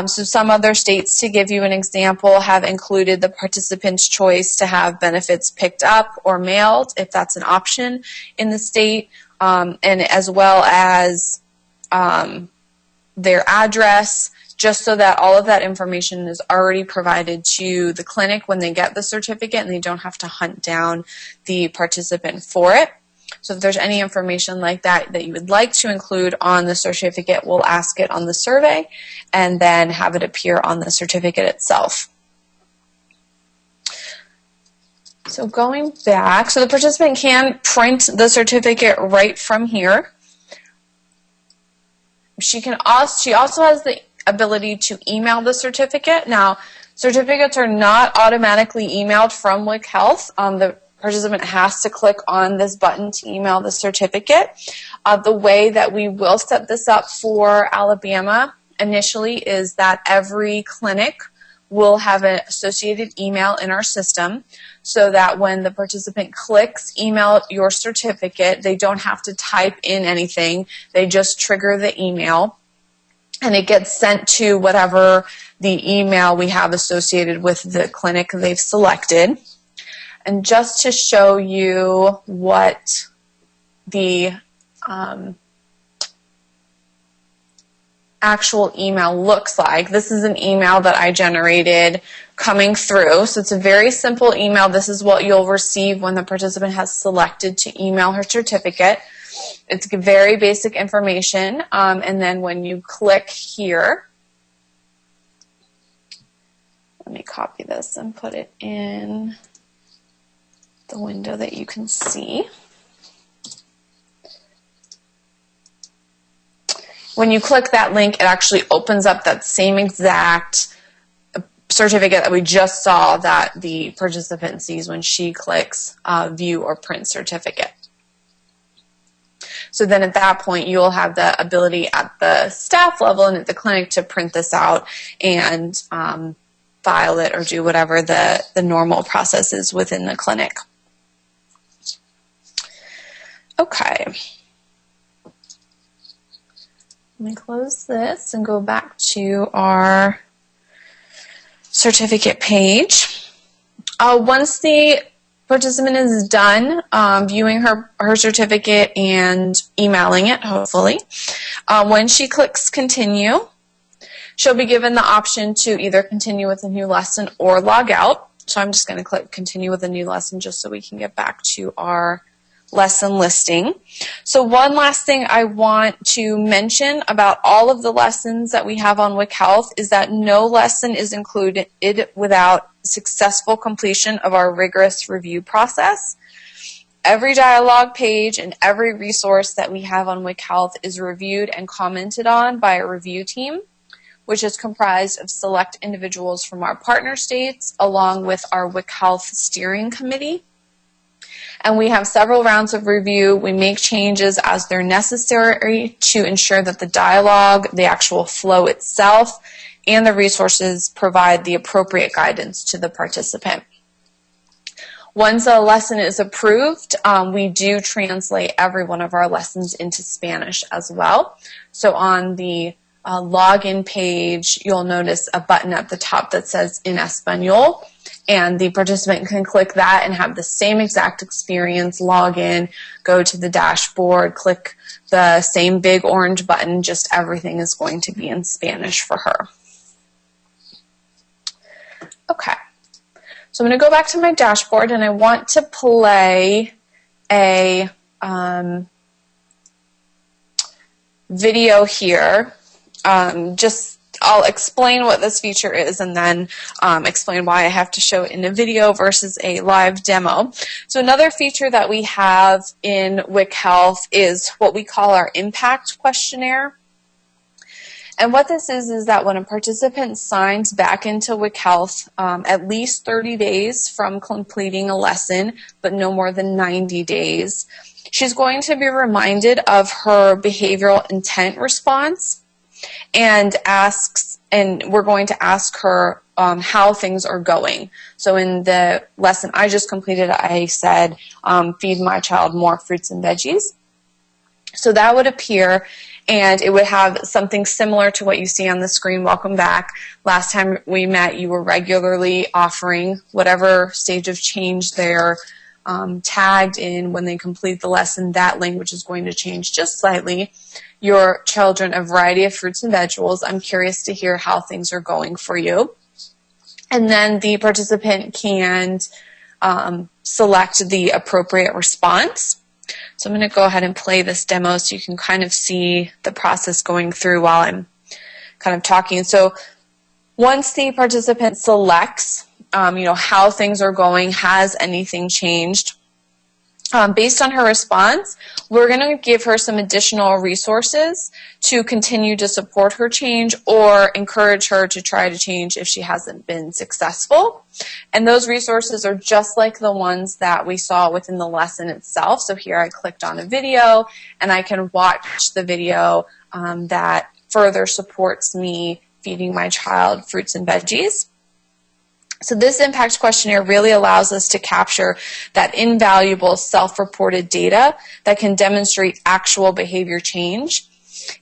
So some other states, to give you an example, have included the participant's choice to have benefits picked up or mailed, if that's an option in the state, and as well as their address, just so that all of that information is already provided to the clinic when they get the certificate and they don't have to hunt down the participant for it. So if there's any information like that that you would like to include on the certificate, we'll ask it on the survey and then have it appear on the certificate itself. So going back, so the participant can print the certificate right from here. She also has the ability to email the certificate. Now, certificates are not automatically emailed from WIC Health. The participant has to click on this button to email the certificate. The way that we will set this up for Alabama initially is that every clinic will have an associated email in our system so that when the participant clicks email your certificate, they don't have to type in anything. They just trigger the email and it gets sent to whatever the email we have associated with the clinic they've selected. And just to show you what the actual email looks like. This is an email that I generated coming through. So it's a very simple email. This is what you'll receive when the participant has selected to email her certificate. It's very basic information. And then when you click here, let me copy this and put it in the window that you can see. When you click that link, it actually opens up that same exact certificate that we just saw that the participant sees when she clicks view or print certificate. So then at that point, you'll have the ability at the staff level and at the clinic to print this out and file it or do whatever the normal process is within the clinic. Okay. Let me close this and go back to our certificate page. Once the participant is done viewing her certificate and emailing it, hopefully, when she clicks continue, she'll be given the option to either continue with a new lesson or log out. So I'm just going to click continue with a new lesson just so we can get back to our lesson listing. So one last thing I want to mention about all of the lessons that we have on WIC Health is that no lesson is included without successful completion of our rigorous review process. Every dialogue page and every resource that we have on WIC Health is reviewed and commented on by a review team, which is comprised of select individuals from our partner states along with our WIC Health Steering Committee. And we have several rounds of review. We make changes as they're necessary to ensure that the dialogue, the actual flow itself, and the resources provide the appropriate guidance to the participant. Once a lesson is approved, we do translate every one of our lessons into Spanish as well. So on the login page, you'll notice a button at the top that says in Español. And the participant can click that and have the same exact experience, log in, go to the dashboard, click the same big orange button, just everything is going to be in Spanish for her. Okay, so I'm going to go back to my dashboard and I want to play a video here. I'll explain what this feature is and then explain why I have to show it in a video versus a live demo. So another feature that we have in WIC Health is what we call our impact questionnaire. And what this is that when a participant signs back into WIC Health at least 30 days from completing a lesson, but no more than 90 days, she's going to be reminded of her behavioral intent response and we're going to ask her how things are going. So in the lesson I just completed, I said, feed my child more fruits and veggies. So that would appear, and it would have something similar to what you see on the screen. Welcome back. Last time we met, you were regularly offering whatever stage of change they're tagged in when they complete the lesson. That language is going to change just slightly. Your children a variety of fruits and vegetables. I'm curious to hear how things are going for you. And then the participant can select the appropriate response. So I'm going to go ahead and play this demo so you can kind of see the process going through while I'm kind of talking. So once the participant selects, how things are going, has anything changed, based on her response, we're going to give her some additional resources to continue to support her change or encourage her to try to change if she hasn't been successful. And those resources are just like the ones that we saw within the lesson itself. So here I clicked on a video and I can watch the video that further supports me feeding my child fruits and veggies. So this impact questionnaire really allows us to capture that invaluable self-reported data that can demonstrate actual behavior change.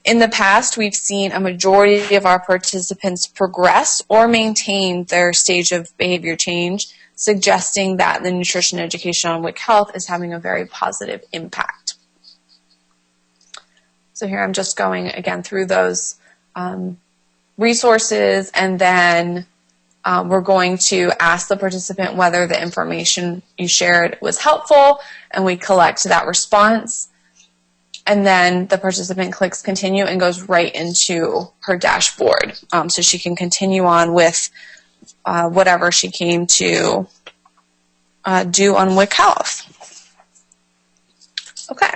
In the past, we've seen a majority of our participants progress or maintain their stage of behavior change, suggesting that the nutrition education on WIC Health is having a very positive impact. So here I'm just going again through those resources, and then we're going to ask the participant whether the information you shared was helpful, and we collect that response. And then the participant clicks continue and goes right into her dashboard, so she can continue on with whatever she came to do on WIC Health. Okay.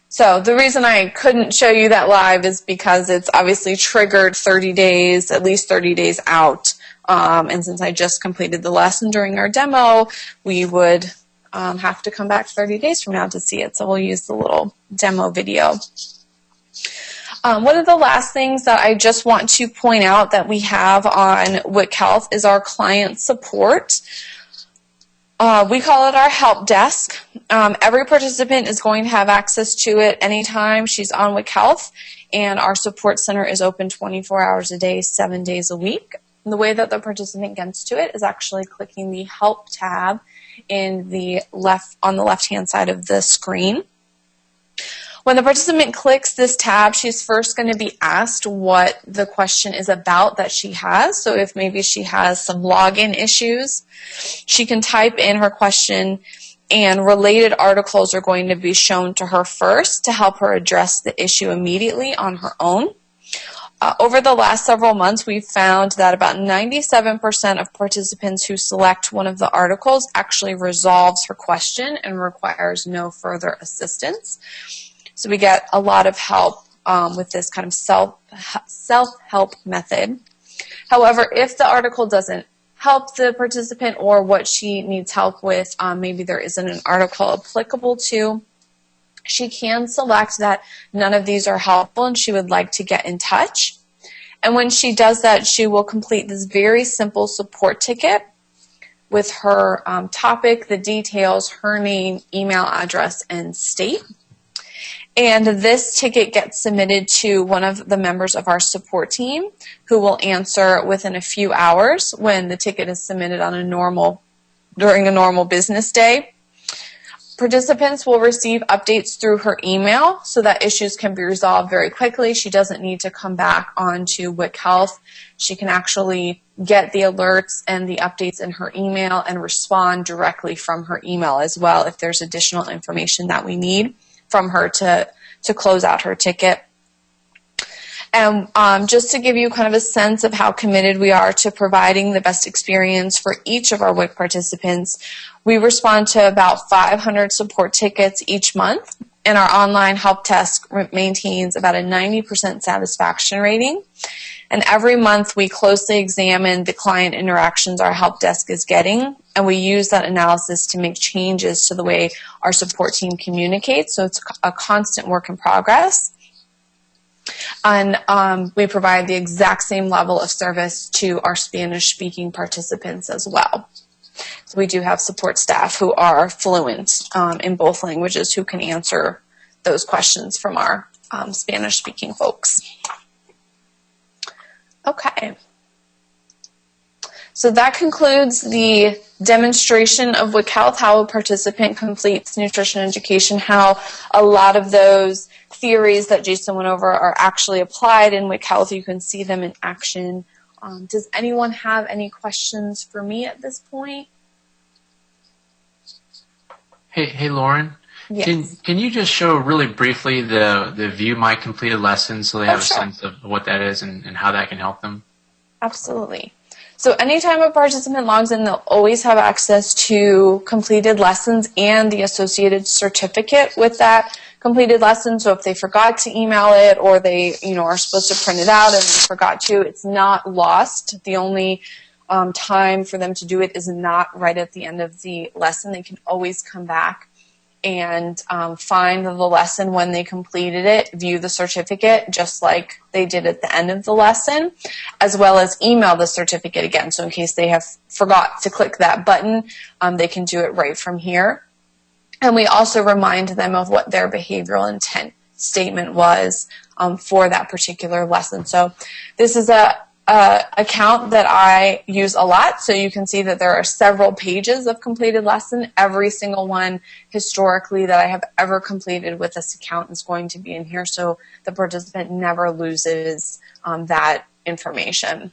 So the reason I couldn't show you that live is because it's obviously triggered 30 days, at least 30 days out. And since I just completed the lesson during our demo, we would have to come back 30 days from now to see it. So we'll use the little demo video. One of the last things that I just want to point out that we have on WIC Health is our client support. We call it our help desk. Every participant is going to have access to it anytime she's on WIC Health, and our support center is open 24 hours a day, 7 days a week. And the way that the participant gets to it is actually clicking the Help tab on the left-hand side of the screen. When the participant clicks this tab, she's first going to be asked what the question is about that she has. So if maybe she has some login issues, she can type in her question, and related articles are going to be shown to her first to help her address the issue immediately on her own. Over the last several months, we've found that about 97% of participants who select one of the articles actually resolves her question and requires no further assistance. So we get a lot of help with this kind of self-help method. However, if the article doesn't help the participant or what she needs help with, maybe there isn't an article applicable to, she can select that none of these are helpful and she would like to get in touch. And when she does that, she will complete this very simple support ticket with her topic, the details, her name, email address, and state. And this ticket gets submitted to one of the members of our support team, who will answer within a few hours when the ticket is submitted on during a normal business day. Participants will receive updates through her email so that issues can be resolved very quickly. She doesn't need to come back onto WIC Health. She can actually get the alerts and the updates in her email and respond directly from her email as well if there's additional information that we need from her to close out her ticket. And just to give you kind of a sense of how committed we are to providing the best experience for each of our WIC participants, we respond to about 500 support tickets each month, and our online help desk maintains about a 90% satisfaction rating. And every month we closely examine the client interactions our help desk is getting, and we use that analysis to make changes to the way our support team communicates. So it's a constant work in progress. And we provide the exact same level of service to our Spanish-speaking participants as well. So we do have support staff who are fluent in both languages who can answer those questions from our Spanish-speaking folks. Okay. So that concludes the demonstration of WIC Health, how a participant completes nutrition education, how a lot of those theories that Jason went over are actually applied in WIC Health. You can see them in action. Does anyone have any questions for me at this point? Hey, Lauren. Yes. Can you just show really briefly the View My Completed Lessons so they have a sense of what that is and how that can help them? Absolutely. So anytime a participant logs in, they'll always have access to completed lessons and the associated certificate with that completed lesson. So if they forgot to email it or they are supposed to print it out and they forgot to, it's not lost. The only time for them to do it is not right at the end of the lesson. They can always come back and find the lesson when they completed it, view the certificate just like they did at the end of the lesson, as well as email the certificate again. So in case they have forgot to click that button, they can do it right from here. And we also remind them of what their behavioral intent statement was for that particular lesson. So this is a account that I use a lot, so you can see that there are several pages of completed lesson. Every single one historically that I have ever completed with this account is going to be in here, so the participant never loses that information.